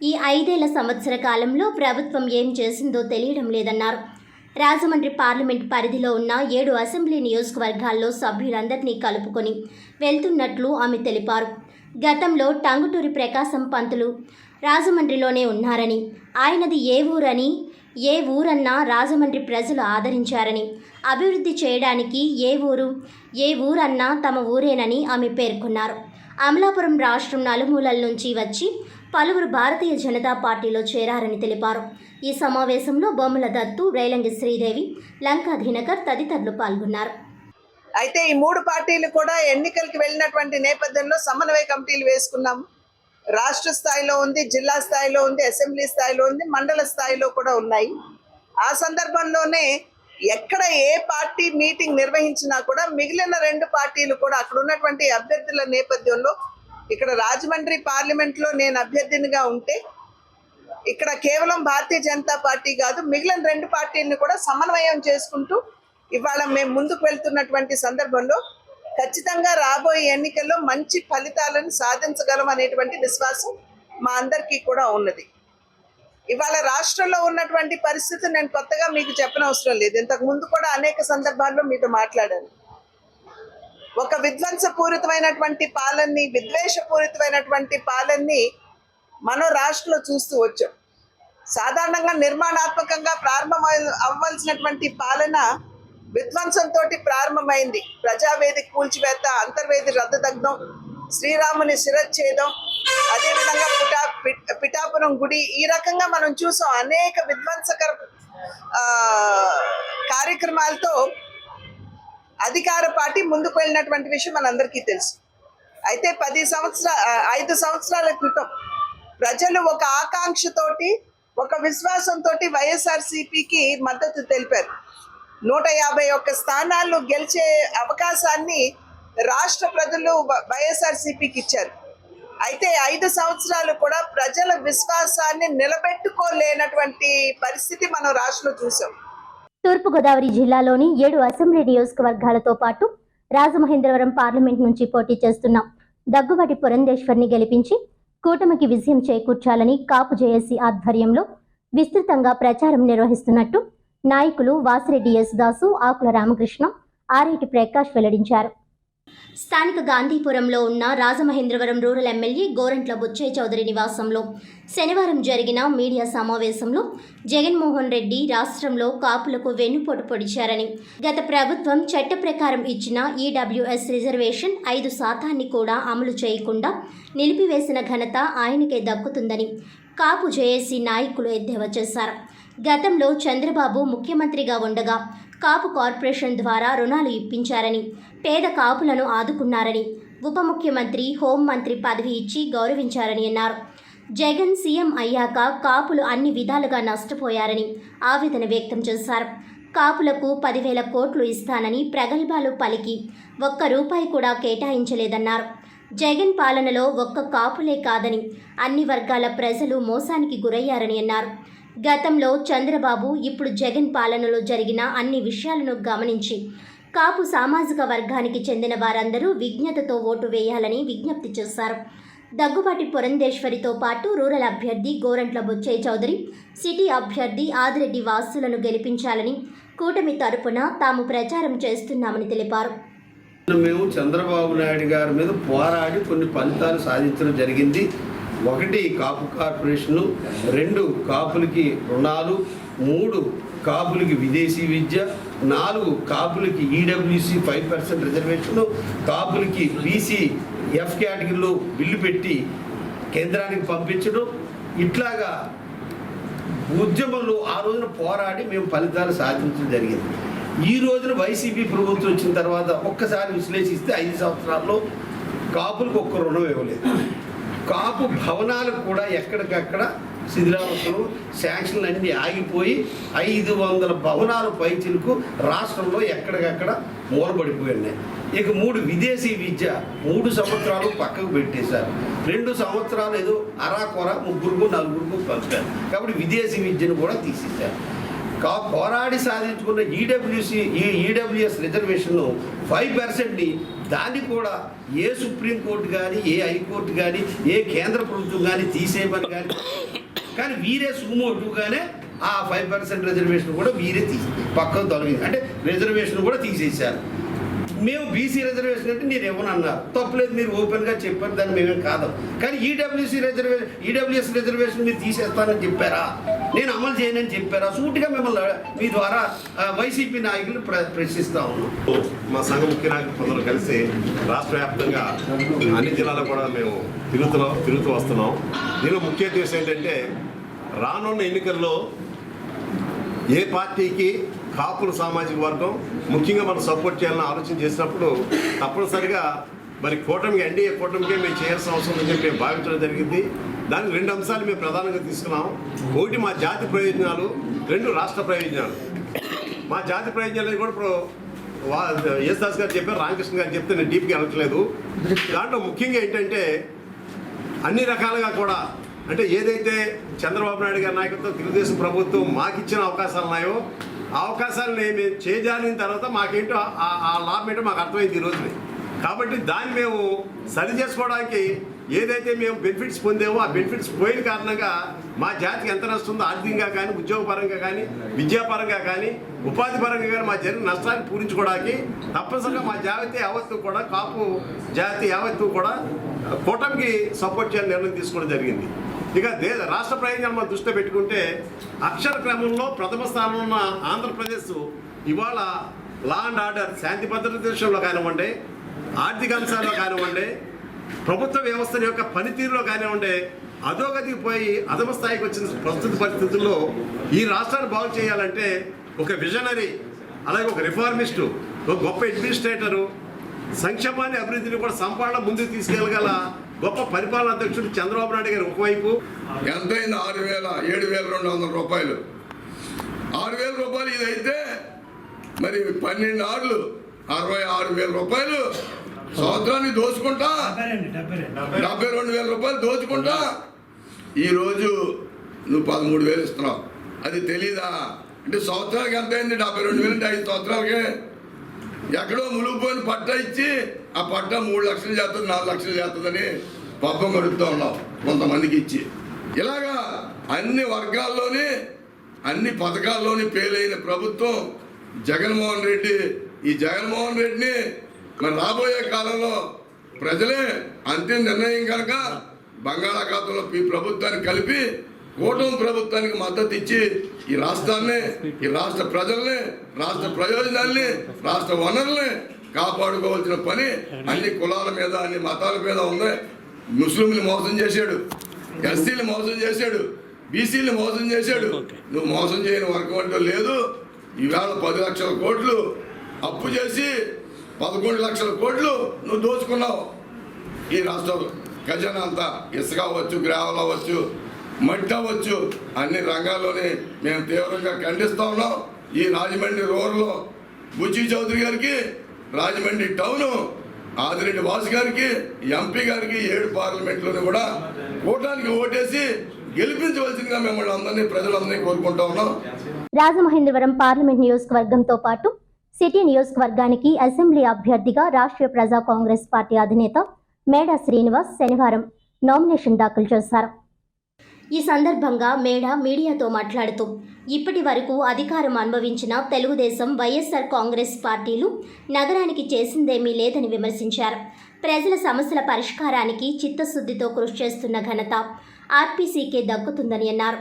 ఈ 5 సంవత్సర కాలంలో ప్రభుత్వం ఏం చేసిందో తెలియడం లేదన్నారు. రాజమండ్రి పార్లమెంట్ పరిధిలో ఉన్న 7 అసెంబ్లీ నియోజకవర్గాల్లో సభ్యులందరినీ కలుపుకొని వెళ్తున్నట్లు ఆమె తెలిపారు. గతంలో టంగుటూరి ప్రకాశం పంతులు రాజమండ్రిలోనే ఉన్నారని, ఆయనది ఏ ఊరని, ఏ ఊరన్నా రాజమండ్రి ప్రజలు ఆదరించారని, అభివృద్ధి చేయడానికి ఏ ఊరన్నా తమ ఊరేనని ఆమె పేర్కొన్నారు. అమలాపురం రాష్ట్రం నలుమూలల నుంచి వచ్చి పలువురు భారతీయ జనతా పార్టీలో చేరారని తెలిపారు. ఈ సమావేశంలో బొమ్మల దత్తు, రేలంగి శ్రీదేవి, లంకా దినకర్ తదితరులు పాల్గొన్నారు. అయితే ఈ 3 పార్టీలు కూడా ఎన్నికలకు వెళ్ళినటువంటి నేపథ్యంలో సమన్వయ కమిటీలు వేసుకున్నాము. రాష్ట్ర స్థాయిలో ఉంది, జిల్లా స్థాయిలో ఉంది, అసెంబ్లీ స్థాయిలో ఉంది, మండల స్థాయిలో కూడా ఉన్నాయి. ఆ సందర్భంలోనే ఎక్కడ ఏ పార్టీ మీటింగ్ నిర్వహించినా కూడా మిగిలిన 2 పార్టీలు కూడా అక్కడ ఉన్నటువంటి అభ్యర్థుల నేపథ్యంలో, ఇక్కడ రాజమండ్రి పార్లమెంట్లో నేను అభ్యర్థినిగా ఉంటే ఇక్కడ కేవలం భారతీయ జనతా పార్టీ కాదు, మిగిలిన 2 పార్టీలను కూడా సమన్వయం చేసుకుంటూ ఇవాళ మేము ముందుకు వెళ్తున్నటువంటి సందర్భంలో ఖచ్చితంగా రాబోయే ఎన్నికల్లో మంచి ఫలితాలను సాధించగలం అనేటువంటి విశ్వాసం మా అందరికీ కూడా ఉన్నది. ఇవాళ రాష్ట్రంలో ఉన్నటువంటి పరిస్థితి నేను కొత్తగా మీకు చెప్పనవసరం లేదు. ఇంతకు ముందు కూడా అనేక సందర్భాల్లో మీతో మాట్లాడాను. ఒక విధ్వంసపూరితమైనటువంటి పాలనని, విద్వేషపూరితమైనటువంటి పాలనని మనం రాష్ట్రంలో చూస్తూ వచ్చాం. సాధారణంగా నిర్మాణాత్మకంగా ప్రారంభం అవ్వాల్సినటువంటి పాలన విధ్వంసంతో ప్రారంభమైంది. ప్రజావేదిక కూల్చివేత, అంతర్వేది రద్దదగ్నం, శ్రీరాముని శిరచ్ఛేదం, అదేవిధంగా పిఠాపురం గుడి, ఈ రకంగా మనం చూసాం. అనేక విధ్వంసకర కార్యక్రమాలతో అధికార పార్టీ ముందుకు వెళ్ళినటువంటి విషయం మనందరికీ తెలుసు. అయితే 5 సంవత్సరాల క్రితం ప్రజలు ఒక ఆకాంక్షతోటి, ఒక విశ్వాసంతో వైఎస్ఆర్సీపీకి మద్దతు తెలిపారు. 151 స్థానాలు గెలిచే అవకాశాన్ని రాష్ట్ర ప్రజలు వైఎస్ఆర్సీపీకి ఇచ్చారు. అయితే 5 సంవత్సరాలు కూడా ప్రజల విశ్వాసాన్ని నిలబెట్టుకోలేనటువంటి పరిస్థితి మనం రాష్ట్రంలో చూసాం. తూర్పుగోదావరి జిల్లాలోని 7 అసెంబ్లీ నియోజకవర్గాలతో పాటు రాజమహేంద్రవరం పార్లమెంట్ నుంచి పోటీ చేస్తున్న దగ్గుబాటి పురంధేశ్వర్ని గెలిపించి కూటమికి విజయం చేకూర్చాలని కాపు జేఏసీ ఆధ్వర్యంలో విస్తృతంగా ప్రచారం నిర్వహిస్తున్నట్టు నాయకులు వాసిరెడ్డి యేసుదాసు, ఆకుల రామకృష్ణ, ఆరేటి ప్రకాష్ వెల్లడించారు. స్థానిక గాంధీపురంలో ఉన్న రాజమహేంద్రవరం రూరల్ ఎమ్మెల్యే గోరంట్ల బుచ్చయ్య చౌదరి నివాసంలో శనివారం జరిగిన మీడియా సమావేశంలో జగన్మోహన్ రెడ్డి రాష్ట్రంలో కాపులకు వెన్నుపోటు పొడిచారని, గత ప్రభుత్వం చట్ట ప్రకారం ఇచ్చిన ఈడబ్ల్యూఎస్ రిజర్వేషన్ 5% కూడా అమలు చేయకుండా నిలిపివేసిన ఘనత ఆయనకే దక్కుతుందని కాపు జేఏసీ నాయకులు ఎద్దేవా చేశారు. గతంలో చంద్రబాబు ముఖ్యమంత్రిగా ఉండగా కాపు కార్పొరేషన్ ద్వారా రుణాలు ఇప్పించారని, పేద కాపులను ఆదుకున్నారని, ఉప ముఖ్యమంత్రి, హోంమంత్రి పదవి ఇచ్చి గౌరవించారని అన్నారు. జగన్ సీఎం అయ్యాక కాపులు అన్ని విధాలుగా నష్టపోయారని ఆవేదన వ్యక్తం చేశారు. కాపులకు 10,000 కోట్లు ఇస్తానని ప్రగల్భాలు పలికి ₹1 కూడా కేటాయించలేదన్నారు. జగన్ పాలనలో ఒక్క కాపులే కాదని అన్ని వర్గాల ప్రజలు మోసానికి గురయ్యారని అన్నారు. గతంలో చంద్రబాబు, ఇప్పుడు జగన్ పాలనలో జరిగిన అన్ని విషయాలను గమనించి కాపు సామాజిక వర్గానికి చెందిన వారందరూ విజ్ఞతతో ఓటు వేయాలని విజ్ఞప్తి చేశారు. దగ్గుబాటి పురంధేశ్వరితో పాటు రూరల్ అభ్యర్థి గోరంట్ల బుచ్చయ్య చౌదరి, సిటీ అభ్యర్థి ఆదిరెడ్డి వాసులను గెలిపించాలని కూటమి తరపున తాము ప్రచారం చేస్తున్నామని తెలిపారు. మేము చంద్రబాబు నాయుడు గారి మీద పోరాడి కొన్ని ఫలితాలు సాధించడం జరిగింది. 1 కాపు కార్పొరేషను, 2 కాపులకి రుణాలు, 3 కాపులకి విదేశీ విద్య, 4 కాపులకి ఈడబ్ల్యూసీ 5% రిజర్వేషను, కాపులకి బీసీ ఎఫ్ కేటగిరీలో బిల్లు పెట్టి కేంద్రానికి పంపించడం. ఇట్లాగా ఉద్యమంలో ఆ రోజున పోరాడి మేము ఫలితాలు సాధించడం జరిగింది. ఈ రోజున వైసీపీ ప్రభుత్వం వచ్చిన తర్వాత ఒక్కసారి విశ్లేషిస్తే 5 సంవత్సరాల్లో కాపులకు ఒక్క రుణం ఇవ్వలేదు. కాపు భవనాలకు కూడా ఎక్కడికక్కడ శిథిలావస్థలు, శాంక్షన్లు అన్నీ ఆగిపోయి 500 భవనాలు పైచిలకు రాష్ట్రంలో ఎక్కడికక్కడ మూలబడిపోయినాయి. ఇక 3 విదేశీ విద్య 3 సంవత్సరాలు పక్కకు పెట్టేశారు. 2 సంవత్సరాలు ఏదో అరాకొర 3 4 పంపారు. కాబట్టి విదేశీ విద్యను కూడా తీసేశారు. పోరాడి సాధించుకున్న ఈడబ్ల్యూఎస్ రిజర్వేషన్ను 5%ని దాన్ని కూడా ఏ సుప్రీంకోర్టు కానీ, ఏ హైకోర్టు కానీ, ఏ కేంద్ర ప్రభుత్వం కానీ తీసేయమని కానీ వీరే సుమోటుగానే ఆ 5% రిజర్వేషన్ కూడా వీరే పక్కకు తొలగింది. అంటే రిజర్వేషన్ కూడా తీసేశారు. మేము బీసీ రిజర్వేషన్ అంటే నేను ఇవ్వనన్నారు. తప్పలేదు, మీరు ఓపెన్గా చెప్పారు, దాన్ని మేమేం కాదు. కానీ ఈడబ్ల్యూఎస్ రిజర్వేషన్ మీరు తీసేస్తానని చెప్పారా, నేను అమలు చేయనని చెప్పారా? సూటిగా మిమ్మల్ని మీ ద్వారా వైసీపీ నాయకులు ప్రశ్నిస్తూ ఉన్నాం. మా సంఘ ముఖ్య నాయకులు కొందరు కలిసి రాష్ట్ర వ్యాప్తంగా అన్ని జిల్లాలో కూడా మేము తిరుగుతూ వస్తున్నాం. దీనిలో ముఖ్య ఉద్దేశం ఏంటంటే రానున్న ఎన్నికల్లో ఏ పార్టీకి కాపుల సామాజిక వర్గం ముఖ్యంగా మనం సపోర్ట్ చేయాలని ఆలోచన చేసినప్పుడు తప్పనిసరిగా మరి ఎన్డీఏ కూటమికే మేము చేయాల్సిన అవసరం ఉందని చెప్పి మేము భావించడం జరిగింది. దానికి 2 అంశాలు మేము ప్రధానంగా తీసుకున్నాం. 1 మా జాతి ప్రయోజనాలు, 2 రాష్ట్ర ప్రయోజనాలు. మా జాతి ప్రయోజనాలు కూడా ఇప్పుడు యేసుదాస్ గారు చెప్పారు, రామకృష్ణ గారు చెప్తే నేను డీప్గా వెళ్ళట్లేదు. దాంట్లో ముఖ్యంగా ఏంటంటే అన్ని రకాలుగా కూడా అంటే ఏదైతే చంద్రబాబు నాయుడు గారి నాయకత్వం తెలుగుదేశం ప్రభుత్వం మాకు ఇచ్చిన అవకాశాలు ఉన్నాయో ఆ అవకాశాలను మేము చేజారిన తర్వాత మాకేంటో ఆ లాభం ఏంటో మాకు అర్థమైంది ఈ రోజుని. కాబట్టి దాన్ని మేము సరి చేసుకోవడానికి ఏదైతే మేము బెనిఫిట్స్ పొందామో ఆ బెనిఫిట్స్ పోయిన కారణంగా మా జాతికి ఎంత నష్టందో ఆర్థికంగా కానీ ఉద్యోగపరంగా కానీ విద్యాపరంగా కానీ ఉపాధి పరంగా కానీ మా జరిగిన నష్టాన్ని పూరించుకోవడానికి తప్పనిసరిగా మా జాతి యావత్తు కూడా కాపు జాతి యావత్తు కూడా కూటమికి సపోర్ట్ చేయాలని నిర్ణయం తీసుకోవడం జరిగింది. ఇక రాష్ట్ర ప్రయోజనాలు మనం దృష్టిలో పెట్టుకుంటే అక్షర క్రమంలో ప్రథమ స్థానంలో ఉన్న ఆంధ్రప్రదేశ్ ఇవాళ లా అండ్ ఆర్డర్ శాంతి భద్రత విషయంలో కానివ్వండి, ఆర్థిక అంశాల్లో కానివ్వండి, ప్రభుత్వ వ్యవస్థ యొక్క పనితీరులో కానివ్వండి అధోగతికి పోయి అధమ స్థాయికి వచ్చిన ప్రస్తుత పరిస్థితుల్లో ఈ రాష్ట్రాన్ని బాగు చేయాలంటే ఒక విజనరీ, అలాగే ఒక రిఫార్మిస్టు, ఒక గొప్ప అడ్మినిస్ట్రేటరు, సంక్షేమాన్ని అభివృద్ధిని కూడా సంపాదన ముందుకు తీసుకెళ్ళగల గొప్ప పరిపాలన అధ్యక్షుడు చంద్రబాబు నాయుడు గారు ఒకవైపు. ఎంతైంది 7,200 రూపాయలు. 6,000 రూపాయలు ఇదైతే మరి 12 ఆర్లు 66,000 రూపాయలు సంవత్సరానికి దోచుకుంటా 72,000 రూపాయలు దోచుకుంటా ఈరోజు నువ్వు 13,000 ఇస్తున్నావు. అది తెలీదా? అంటే సంవత్సరానికి ఎంత అయింది? 72,000 అంటే 5 సంవత్సరాలకే ఎక్కడో మునిగిపోయిన పట్ట ఇచ్చి ఆ పట్ట 3 లక్షలు చేస్తుంది 4 లక్షలు చేస్తుందని పబ్బం గడుపుతూ ఉన్నావు కొంతమందికి ఇచ్చి. ఇలాగా అన్ని వర్గాల్లోని అన్ని పథకాల్లోని ఫెయిలైన ప్రభుత్వం జగన్మోహన్ రెడ్డి. ఈ జగన్మోహన్ రెడ్డిని మరి రాబోయే కాలంలో ప్రజలే అంతిమ నిర్ణయం కనుక బంగాళాఖాతంలో ఈ ప్రభుత్వాన్ని కలిపి కూటమి ప్రభుత్వానికి మద్దతు ఇచ్చి ఈ రాష్ట్రాన్ని, ఈ రాష్ట్ర ప్రజల్ని, రాష్ట్ర ప్రయోజనాల్ని, రాష్ట్ర వనరుల్ని కాపాడుకోవాల్సిన పని అన్ని కులాల మీద అన్ని మతాల మీద ఉంది. ముస్లింలు మోసం చేశాడు, ఎస్సీలు మోసం చేశాడు, బీసీలు మోసం చేశాడు. నువ్వు మోసం చేయని వర్గం అంటూ లేదు. ఈవేళ 10 లక్షల కోట్లు అప్పు చేసి 11 లక్షల కోట్లు నువ్వు దోచుకున్నావు. ఈ రాష్ట్ర ఖజానా అంతా ఇసుక అవ్వచ్చు, గ్రావెల్ అవ్వచ్చు, మట్టి అవ్వచ్చు, అన్ని రంగాల్లోనే మేము తీవ్రంగా ఖండిస్తూ ఉన్నాం. ఈ రాజమండ్రి రూరల్లో బుచ్చి చౌదరి గారికి, రాజమండ్రి టౌను ఆదిరెడ్డి వాసు గారికి, ఎంపీ గారికి 7 పార్లమెంట్లోనే కూడా కూటానికి ఓటేసి గెలిపించవలసిందిగా మిమ్మల్ని అందరినీ ప్రజలందరినీ కోరుకుంటా ఉన్నాం. రాజమహేంద్రవరం పార్లమెంట్ నియోజకవర్గంతో పాటు సిటీ నియోజకవర్గానికి అసెంబ్లీ అభ్యర్థిగా రాష్ట్రీయ ప్రజా కాంగ్రెస్ పార్టీ అధినేత మేడా శ్రీనివాస్ శనివారం నామినేషన్ దాఖలు చేశారు. ఈ సందర్భంగా మేడా మీడియాతో మాట్లాడుతూ ఇప్పటి వరకు అధికారం అనుభవించిన తెలుగుదేశం, వైఎస్ఆర్ కాంగ్రెస్ పార్టీలు నగరానికి చేసిందేమీ లేదని విమర్శించారు. ప్రజల సమస్యల పరిష్కారానికి చిత్తశుద్ధితో కృషి చేస్తున్న ఘనత ఆర్పీసీకే దక్కుతుందని అన్నారు.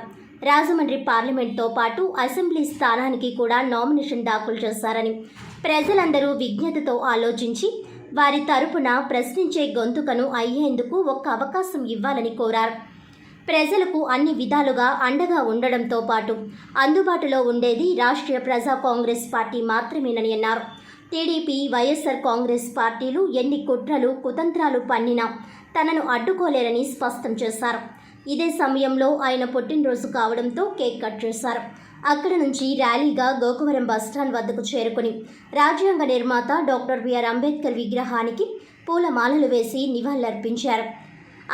రాజమండ్రి పార్లమెంట్తో పాటు అసెంబ్లీ స్థానానికి కూడా నామినేషన్ దాఖలు చేశారని, ప్రజలందరూ విజ్ఞతతో ఆలోచించి వారి తరపున ప్రశ్నించే గొంతుకను అయ్యేందుకు ఒక్క అవకాశం ఇవ్వాలని కోరారు. ప్రజలకు అన్ని విధాలుగా అండగా ఉండడంతో పాటు అందుబాటులో ఉండేది రాష్ట్రీయ ప్రజా కాంగ్రెస్ పార్టీ మాత్రమేనని అన్నారు. టీడీపీ, వైఎస్ఆర్ కాంగ్రెస్ పార్టీలు ఎన్ని కుట్రలు, కుతంత్రాలు పన్నినా తనను అడ్డుకోలేరని స్పష్టం చేశారు. ఇదే సమయంలో ఆయన పుట్టినరోజు కావడంతో కేక్ కట్ చేశారు. అక్కడి నుంచి ర్యాలీగా గోకవరం బస్టాండ్ వద్దకు చేరుకుని రాజ్యాంగ నిర్మాత డాక్టర్ బిఆర్ అంబేద్కర్ విగ్రహానికి పూలమాలలు వేసి నివాళులర్పించారు.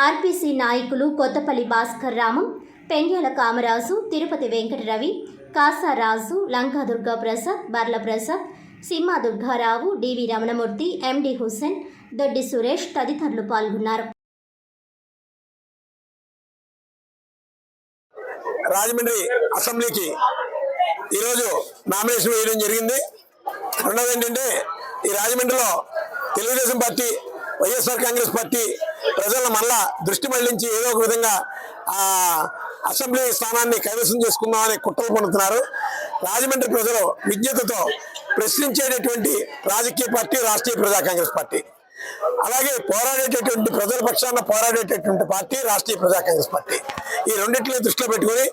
ఆర్పీసీ నాయకులు కొత్తపల్లి భాస్కర్ రామం, పెండ్యాల కామరాజు, తిరుపతి వెంకటరవి, కాసారాజు, లంకా దుర్గా ప్రసాద్, బర్ల ప్రసాద్, సింహ దుర్గారావు, డివి రమణమూర్తి, ఎండి హుస్సేన్, దొడ్డి సురేష్ తదితరులు పాల్గొన్నారు. రాజమండ్రి అసెంబ్లీకి ఈరోజు నామినేషన్ వేయడం జరిగింది. రెండవది ఏంటంటే ఈ రాజమండ్రిలో తెలుగుదేశం పార్టీ, వైఎస్ఆర్ కాంగ్రెస్ పార్టీ ప్రజలను మళ్ళా దృష్టి మళ్లించి ఏదో ఒక విధంగా అసెంబ్లీ స్థానాన్ని కైవసం చేసుకుందామని కుట్రలు పొందుతున్నారు. రాజమండ్రి ప్రజలు విజ్ఞతతో ప్రశ్నించేటటువంటి రాజకీయ పార్టీ రాష్ట్రీయ ప్రజా కాంగ్రెస్ పార్టీ, అలాగే పోరాడేటటువంటి ప్రజల పక్షాన పోరాడేటటువంటి పార్టీ రాష్ట్రీయ ప్రజా కాంగ్రెస్ పార్టీ. ఈ రెండింటిని దృష్టిలో పెట్టుకుని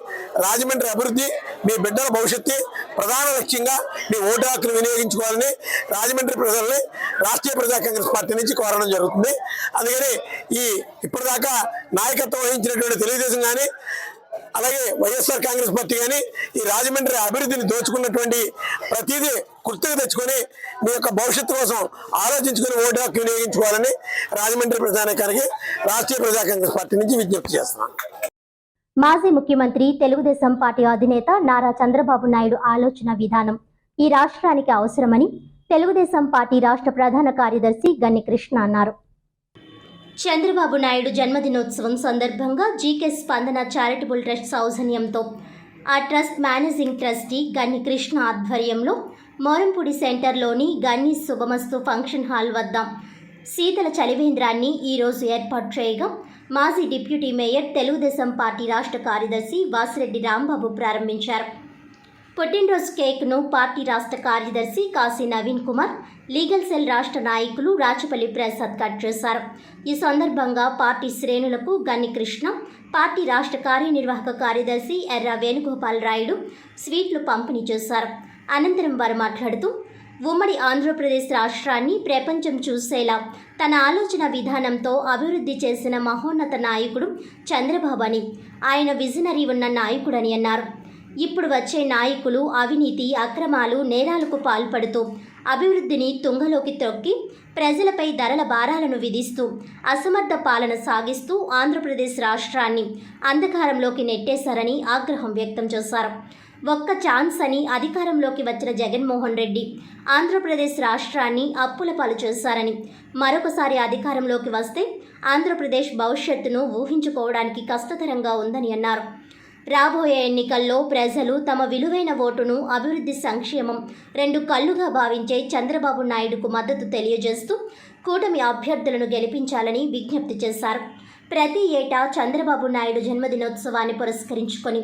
రాజమండ్రి అభివృద్ధి, మీ బిడ్డల భవిష్యత్తు ప్రధాన లక్ష్యంగా మీ ఓటు హక్కును వినియోగించుకోవాలని రాజమండ్రి ప్రజల్ని రాష్ట్రీయ ప్రజా కాంగ్రెస్ పార్టీ నుంచి కోరడం జరుగుతుంది. అందుకని ఇప్పటిదాకా నాయకత్వం వహించినటువంటి తెలుగుదేశం కానీ, అలాగే వైఎస్ఆర్ కాంగ్రెస్ పార్టీ కానీ ఈ రాజమండ్రి అభివృద్ధిని దోచుకున్నటువంటి ప్రతిదీ గుర్తుకు తెచ్చుకొని మీ యొక్క భవిష్యత్తు కోసం ఆలోచించుకుని ఓటు హక్కు వినియోగించుకోవాలని రాజమండ్రి ప్రజానీకానికి రాష్ట్రీయ ప్రజా కాంగ్రెస్ పార్టీ నుంచి విజ్ఞప్తి చేస్తున్నాను. మాజీ ముఖ్యమంత్రి తెలుగుదేశం పార్టీ అధినేత నారా చంద్రబాబు నాయుడు ఆలోచన విధానం ఈ రాష్ట్రానికి అవసరమని తెలుగుదేశం పార్టీ రాష్ట్ర ప్రధాన కార్యదర్శి గన్ని కృష్ణ అన్నారు. చంద్రబాబు నాయుడు జన్మదినోత్సవం సందర్భంగా జీకే స్పందన చారిటబుల్ ట్రస్ట్ సౌజన్యంతో ఆ ట్రస్ట్ మేనేజింగ్ ట్రస్టీ గన్ని కృష్ణ ఆధ్వర్యంలో మోరంపూడి సెంటర్లోని గన్ని శుభమస్తు ఫంక్షన్ హాల్ వద్ద శీతల చలివేంద్రాన్ని ఈరోజు ఏర్పాటు చేయగా మాజీ డిప్యూటీ మేయర్ తెలుగుదేశం పార్టీ రాష్ట్ర కార్యదర్శి వాసిరెడ్డి రాంబాబు ప్రారంభించారు. పుట్టినరోజు కేక్ను పార్టీ రాష్ట్ర కార్యదర్శి కాశీ నవీన్ కుమార్, లీగల్ సెల్ రాష్ట్ర నాయకులు రాచపల్లి ప్రసాద్ కట్ చేశారు. ఈ సందర్భంగా పార్టీ శ్రేణులకు గన్ని కృష్ణ, పార్టీ రాష్ట్ర కార్యనిర్వాహక కార్యదర్శి ఎర్ర వేణుగోపాల్ రాయుడు స్వీట్లు పంపిణీ చేశారు. అనంతరం వారు మాట్లాడుతూ ఉమ్మడి ఆంధ్రప్రదేశ్ రాష్ట్రాన్ని ప్రపంచం చూసేలా తన ఆలోచన విధానంతో అభివృద్ధి చేసిన మహోన్నత నాయకుడు చంద్రబాబు అని, ఆయన విజనరీ ఉన్న నాయకుడని అన్నారు. ఇప్పుడు వచ్చే నాయకులు అవినీతి, అక్రమాలు, నేరాలకు పాల్పడుతూ అభివృద్ధిని తుంగలోకి తొక్కి ప్రజలపై ధరల భారాలను విధిస్తూ అసమర్థ పాలన సాగిస్తూ ఆంధ్రప్రదేశ్ రాష్ట్రాన్ని అంధకారంలోకి నెట్టేశారని ఆగ్రహం వ్యక్తం చేశారు. ఒక్క ఛాన్స్ అని అధికారంలోకి వచ్చిన జగన్మోహన్ రెడ్డి ఆంధ్రప్రదేశ్ రాష్ట్రాన్ని అప్పుల పాలు చేశారని, మరొకసారి అధికారంలోకి వస్తే ఆంధ్రప్రదేశ్ భవిష్యత్తును ఊహించుకోవడానికి కష్టతరంగా ఉందని అన్నారు. రాబోయే ఎన్నికల్లో ప్రజలు తమ విలువైన ఓటును అభివృద్ధి, సంక్షేమం రెండు కళ్ళుగా భావించే చంద్రబాబు నాయుడుకు మద్దతు తెలియజేస్తూ కూటమి అభ్యర్థులను గెలిపించాలని విజ్ఞప్తి చేశారు. ప్రతి ఏటా చంద్రబాబు నాయుడు జన్మదినోత్సవాన్ని పురస్కరించుకొని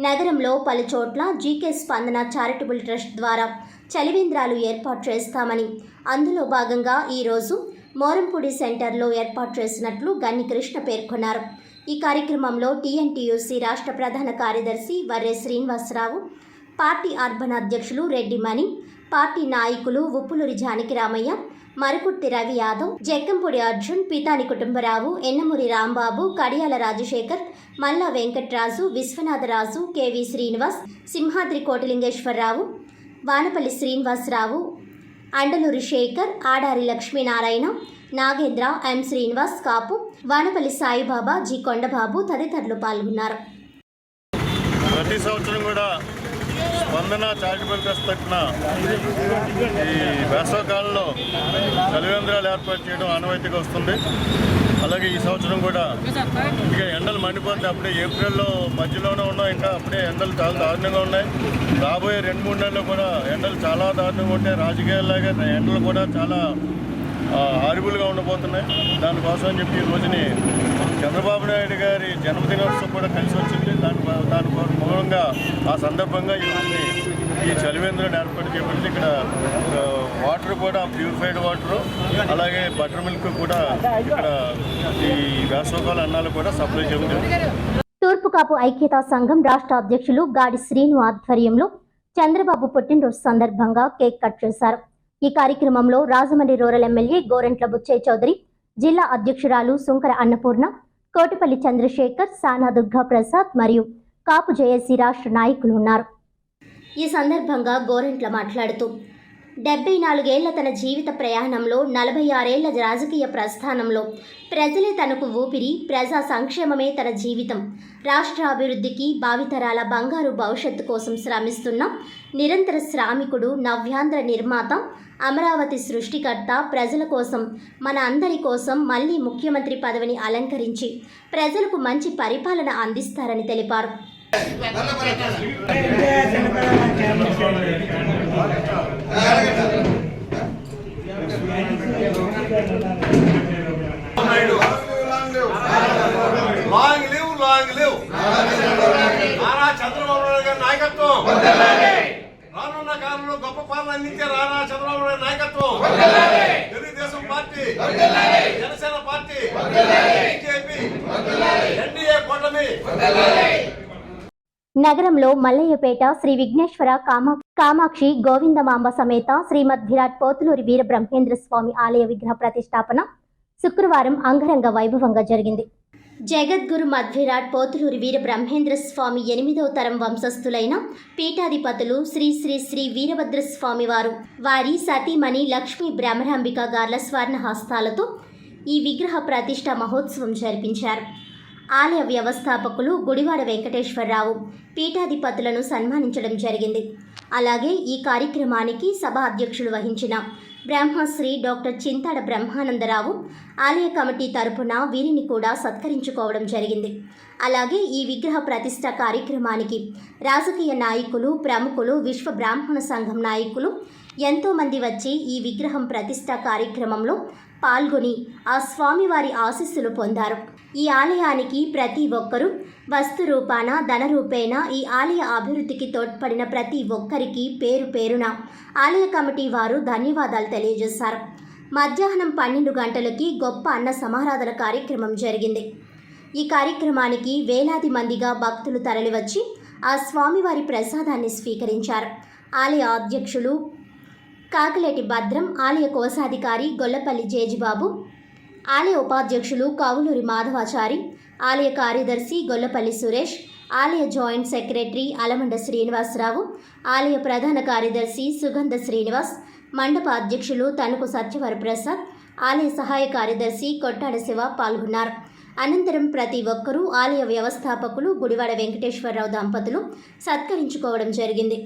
నగరంలో పలుచోట్ల జీకే స్పందన చారిటబుల్ ట్రస్ట్ ద్వారా చలివేంద్రాలు ఏర్పాటు చేస్తామని, అందులో భాగంగా ఈరోజు మోరంపూడి సెంటర్లో ఏర్పాటు చేసినట్లు గన్ని కృష్ణ పేర్కొన్నారు. ఈ కార్యక్రమంలో టీఎన్టీయూసీ రాష్ట్ర ప్రధాన కార్యదర్శి వర్రె శ్రీనివాసరావు, పార్టీ అర్బన్ అధ్యక్షులు రెడ్డి మణి, పార్టీ నాయకులు ఉప్పులూరి జానకిరామయ్య, మరుకుర్తి రవి యాదవ్, జక్కంపూడి అర్జున్, పితాని కుటుంబరావు, ఎన్నమూరి రాంబాబు, కడియాల రాజశేఖర్, మల్లా వెంకట్రాజు, విశ్వనాథరాజు, కేవీ శ్రీనివాస్, సింహాద్రి కోటిలింగేశ్వరరావు, వానపల్లి శ్రీనివాసరావు, అండలూరి శేఖర్, ఆడారి లక్ష్మీనారాయణ, నాగేంద్ర, ఎం శ్రీనివాస్, కాపు, వానపల్లి సాయిబాబా, జి కొండబాబు తదితరులు పాల్గొన్నారు. ప్రతి సంవత్సరం కూడా స్పందన చారిటబుల్ ట్రస్ట్ తరఫున ఈ వేసవకాలంలో చలివేంద్రాలు ఏర్పాటు చేయడం ఆనవాయితీగా వస్తుంది. అలాగే ఈ సంవత్సరం కూడా ఇక ఎండలు మండిపోతే అప్పుడే ఏప్రిల్లో మధ్యలోనే ఉన్నాం, ఇంకా అప్పుడే ఎండలు చాలా దారుణంగా ఉన్నాయి. రాబోయే 2-3 నెలల్లో కూడా ఎండలు చాలా దారుణంగా ఉంటాయి. రాజకీయాల్లాగా ఎండలు కూడా చాలా హారిబుల్గా ఉండబోతున్నాయి. దానికోసం అని చెప్పి ఈ రోజుని చంద్రబాబు నాయుడు గారి జన్మదినోత్సవం కూడా కలిసి వచ్చింది. దాని మూలంగా ఆ సందర్భంగా ఈ రోజుని ఈ చలివేంద్రాన్ని ఏర్పాటు చేయబడింది. ఇక్కడ వాటర్ కూడా ప్యూరిఫైడ్ వాటరు, అలాగే బటర్ మిల్క్ కూడా ఇక్కడ ఈ వేసవకాల అన్నాలు కూడా సప్లై చేయబడింది. తూర్పు కాపు ఐక్యతా సంఘం రాష్ట్ర అధ్యక్షులు గాడి శ్రీను ఆధ్వర్యంలో చంద్రబాబు పుట్టినరోజు సందర్భంగా కేక్ కట్ చేశారు. ఈ కార్యక్రమంలో రాజమండ్రి రూరల్ ఎమ్మెల్యే గోరంట్ల బుచ్చయ్య చౌదరి, జిల్లా అధ్యక్షురాలు సుంకర అన్నపూర్ణ, కోటిపల్లి చంద్రశేఖర్, సానా దుర్గా ప్రసాద్ మరియు కాపు జేఏసీ రాష్ట్ర నాయకులు ఉన్నారు. ఈ సందర్భంగా గోరంట్ల మాట్లాడుతూ 74 ఏళ్ల తన జీవిత ప్రయాణంలో 46 ఏళ్ల రాజకీయ ప్రస్థానంలో ప్రజలే తనకు ఊపిరి, ప్రజా సంక్షేమమే తన జీవితం, రాష్ట్ర అభివృద్ధికి, భావితరాల బంగారు భవిష్యత్తు కోసం శ్రమిస్తున్న నిరంతర శ్రామికుడు, నవ్యాంధ్ర నిర్మాత, అమరావతి సృష్టికర్త, ప్రజల కోసం, మన అందరి కోసం మళ్లీ ముఖ్యమంత్రి పదవిని అలంకరించి ప్రజలకు మంచి పరిపాలన అందిస్తారని తెలిపారు. చంద్రబాబు నాయుడు గారి నాయకత్వం, రానున్న కాలంలో గొప్ప పాలన అందించే రానా చంద్రబాబు నాయుడు నాయకత్వం, Telugu Desam party, Janasena party, BJP, NDA కూటమి. నగరంలో మల్లయ్యపేట శ్రీ విఘ్నేశ్వర కామాక్షి గోవిందమాంబ సమేత శ్రీమద్ విరాట్ పోతులూరి వీర బ్రహ్మేంద్ర స్వామి ఆలయ విగ్రహ ప్రతిష్టాపన శుక్రవారం అంగరంగ వైభవంగా జరిగింది. జగద్గురు మధ్విరాట్ పోతులూరి వీర బ్రహ్మేంద్ర స్వామి 8వ తరం వంశస్థులైన పీఠాధిపతులు శ్రీ శ్రీ శ్రీ వీరభద్రస్వామి వారు వారి సతీమణి లక్ష్మీ బ్రహ్మరాంబిక గార్ల స్వర్ణ హస్తాలతో ఈ విగ్రహ ప్రతిష్ఠ మహోత్సవం జరిపించారు. ఆలయ వ్యవస్థాపకులు గుడివాడ వెంకటేశ్వరరావు పీఠాధిపతులను సన్మానించడం జరిగింది. అలాగే ఈ కార్యక్రమానికి సభ అధ్యక్షులు వహించిన బ్రహ్మశ్రీ డాక్టర్ చింతాడ బ్రహ్మానందరావు ఆలయ కమిటీ తరపున వీరిని కూడా సత్కరించుకోవడం జరిగింది. అలాగే ఈ విగ్రహ ప్రతిష్ట కార్యక్రమానికి రాజకీయ నాయకులు, ప్రముఖులు, విశ్వ బ్రాహ్మణ సంఘం నాయకులు ఎంతోమంది వచ్చి ఈ విగ్రహం ప్రతిష్ట కార్యక్రమంలో పాల్గొని ఆ స్వామివారి ఆశీస్సులు పొందారు. ఈ ఆలయానికి ప్రతి ఒక్కరూ వస్తు రూపాన, ధన రూపేణ ఈ ఆలయ అభివృద్ధికి తోడ్పడిన ప్రతి ఒక్కరికి పేరు పేరున ఆలయ కమిటీ వారు ధన్యవాదాలు తెలియజేశారు. మధ్యాహ్నం 12 గంటలకి గొప్ప అన్న సమారాధన కార్యక్రమం జరిగింది. ఈ కార్యక్రమానికి వేలాది మందిగా భక్తులు తరలివచ్చి ఆ స్వామివారి ప్రసాదాన్ని స్వీకరించారు. ఆలయ అధ్యక్షులు కాకలేటి భద్రం, ఆలయ కోశాధికారి గొల్లపల్లి జేజిబాబు, ఆలయ ఉపాధ్యక్షులు కావులూరి మాధవాచారి, ఆలయ కార్యదర్శి గొల్లపల్లి సురేష్, ఆలయ జాయింట్ సెక్రటరీ అలమండ శ్రీనివాసరావు, ఆలయ ప్రధాన కార్యదర్శి సుగంధ శ్రీనివాస్, మండప అధ్యక్షులు తణుకు సత్యవరప్రసాద్, ఆలయ సహాయ కార్యదర్శి కొట్టాడ శివ పాల్గొన్నారు. అనంతరం ప్రతి ఒక్కరూ ఆలయ వ్యవస్థాపకులు గుడివాడ వెంకటేశ్వరరావు దంపతులు సత్కరించుకోవడం జరిగింది.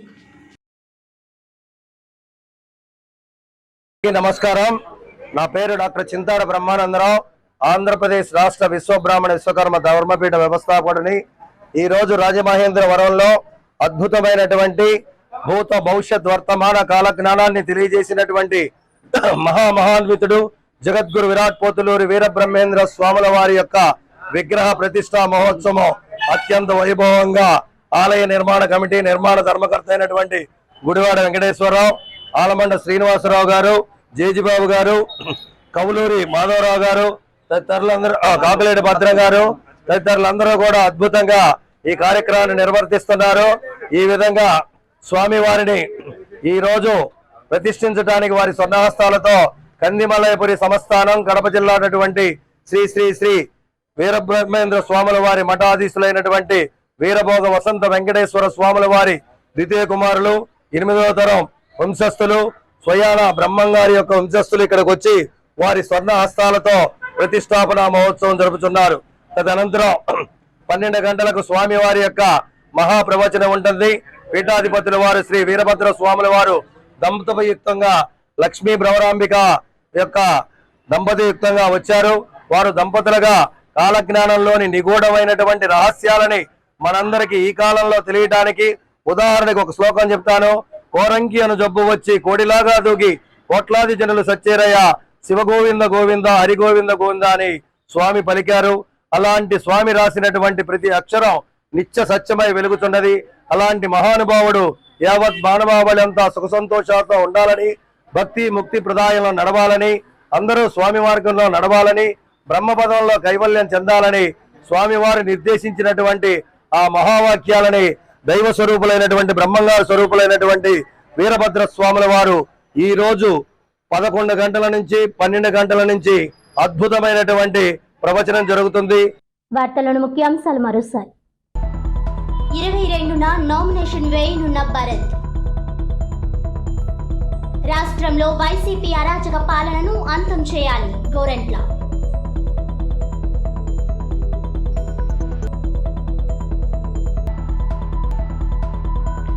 నమస్కారం. నా పేరు డాక్టర్ చింతాడ బ్రహ్మానందరావు. ఆంధ్రప్రదేశ్ రాష్ట్ర విశ్వబ్రాహ్మణ విశ్వకర్మ ధర్మపీఠ వ్యవస్థాపకుడిని. ఈరోజు రాజమహేంద్రవరంలో అద్భుతమైనటువంటి భూత భవిష్యత్ వర్తమాన కాలజ్ఞానాన్ని తెలియజేసినటువంటి మహాన్వితుడు జగద్గురు విరాట్ పోతులూరి వీరబ్రహ్మేంద్ర స్వాముల వారి యొక్క విగ్రహ ప్రతిష్టా మహోత్సవం అత్యంత వైభవంగా ఆలయ నిర్మాణ కమిటీ నిర్మాణ ధర్మకర్త అయినటువంటి గుడివాడ వెంకటేశ్వరరావు, ఆలమండ శ్రీనివాసరావు గారు, జేజిబాబు గారు, కవులూరి మాధవరావు గారు, తదితరులందరూ, కాకులేటి భద్రం గారు తదితరులందరూ కూడా అద్భుతంగా ఈ కార్యక్రమాన్ని నిర్వర్తిస్తున్నారు. ఈ విధంగా స్వామివారిని ఈ రోజు ప్రతిష్ఠించడానికి వారి స్వర్ణహస్తాలతో కందిమలయపురి సంస్థానం కడప జిల్లా అటువంటి శ్రీ శ్రీ శ్రీ వీరబ్రహ్మేంద్ర స్వాముల వారి మఠాధీశులైనటువంటి వీరభోగ వసంత వెంకటేశ్వర స్వాముల వారి ద్వితీయ కుమారులు 8వ తరం వంశస్థులు స్వయాన బ్రహ్మంగారి యొక్క వంశస్థులు ఇక్కడికి వచ్చి వారి స్వర్ణ హస్తాలతో ప్రతిష్టాపన మహోత్సవం జరుపుతున్నారు. తదనంతరం 12 గంటలకు స్వామి వారి యొక్క మహాప్రవచనం ఉంటుంది. పీఠాధిపతుల వారు శ్రీ వీరభద్ర స్వాముల వారు దంపతియుక్తంగా లక్ష్మీ భ్రవరాంబిక యొక్క దంపతియుక్తంగా వచ్చారు. వారు దంపతులుగా కాలజ్ఞానంలోని నిగూఢమైనటువంటి రహస్యాలని మనందరికీ ఈ కాలంలో తెలియటానికి ఉదాహరణకు ఒక శ్లోకం చెప్తాను. కోరంకి అను జబ్బు వచ్చి కోడిలాగా దూకి కోట్లాది జనులు సచ్చేరయ్య, శివగోవింద గోవింద హరిగోవింద గోవింద అని స్వామి పలికారు. అలాంటి స్వామి రాసినటువంటి ప్రతి అక్షరం నిత్య సత్యమై వెలుగుతున్నది. అలాంటి మహానుభావుడు యావత్ మానవాళి అంతా సుఖ సంతోషాలతో ఉండాలని, భక్తి ముక్తి ప్రదాయంలో నడవాలని, అందరూ స్వామి మార్గంలో నడవాలని, బ్రహ్మపదంలో కైవల్యం చెందాలని స్వామివారు నిర్దేశించినటువంటి ఆ మహావాక్యాలని దైవ స్వరూపులైనటువంటి బ్రహ్మంగారు స్వరూపులైనటువంటి వీరభద్ర స్వాముల వారు ఈ రోజు 11 గంటల నుంచి 12 గంటల నుంచి అద్భుతమైనటువంటి ప్రవచనం జరుగుతుంది. వార్తలను ముఖ్యాంశాలు మరోసారి. 22న నామినేషన్ వేయనున్న భరత్. రాష్ట్రంలో వైసీపీ అరాచక పాలనను అంతం చేయాలి గోరంట్ల.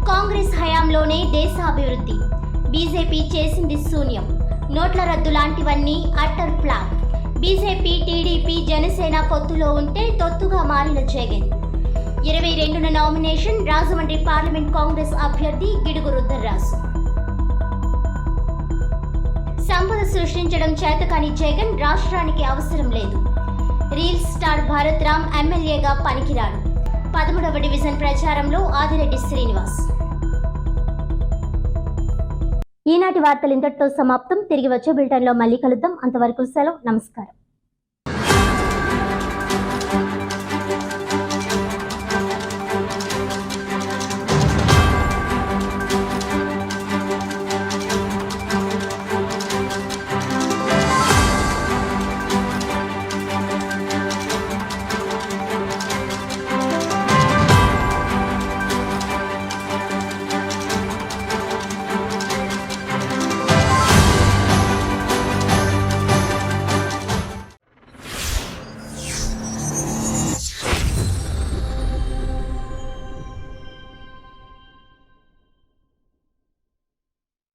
కాంగ్రెస్ హయాంలోనే దేశాభివృద్ధి, బీజేపీ చేసింది శూన్యం, నోట్ల రద్దు లాంటివన్నీ utter flop. BJP, TDP, Janasena పొత్తులో ఉంటే తొత్తుగా మారిన జగన్. 22న నామినేషన్ రాజమండ్రి పార్లమెంట్ కాంగ్రెస్ అభ్యర్థి గిడుగు రుద్రరాజు. సంపద సృష్టించడం చేతకాని జగన్ రాష్ట్రానికి అవసరం లేదు. రీల్ స్టార్ భారత్ రామ్ ఎమ్మెల్యేగా పనికిరాడు. 13వ డివిజన్ ప్రచారంలో ఆదిరెడ్డి శ్రీనివాస్. ఈనాటి వార్తలు ఇంతటితో సమాప్తం. తిరిగి వచ్చే బులెటిన్లో మళ్ళీ కలుద్దాం. అంతవరకు సెలవు. నమస్కారం.